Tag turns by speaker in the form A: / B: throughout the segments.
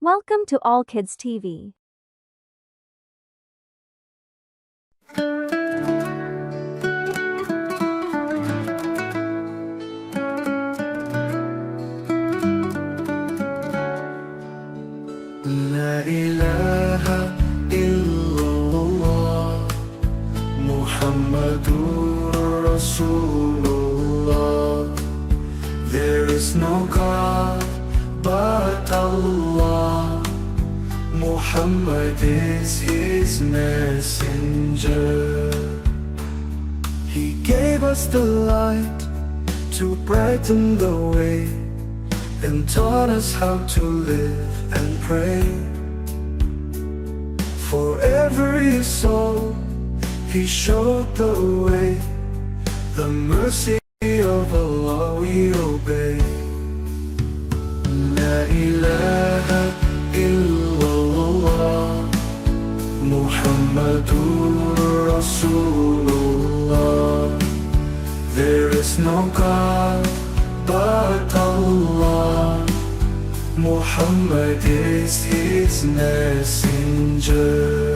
A: Welcome to All Kids TV.
B: La ilaha illallah Muhammadur Rasulullah. There is no God but Allah. Muhammad is his messenger. He gave us the light to brighten the way and taught us how to live and pray. For every soul He showed the way. The mercy of Allah we obey. La ilaha illallah Muhammadur Rasulullah. There is no God but Allah. Muhammad is his messenger.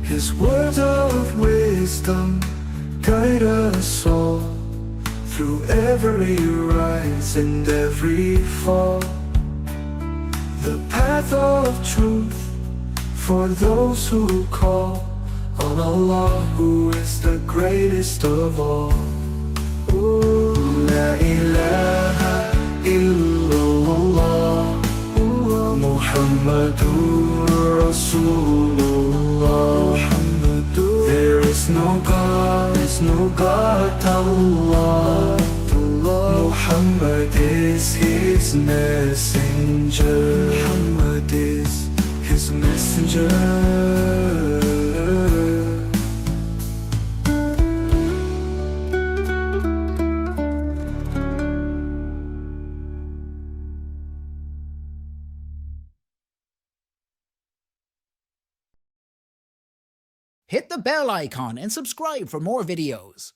B: His words of wisdom guide us all through every rise and every fall. The path of truth for those who call on Allah, who is the greatest of all. Ooh, la ilaha illallah Muhammadur Rasulullah. There is no God but Allah. Muhammad is his messenger. Muhammad is his messenger.
C: Hit the bell icon and subscribe for more videos.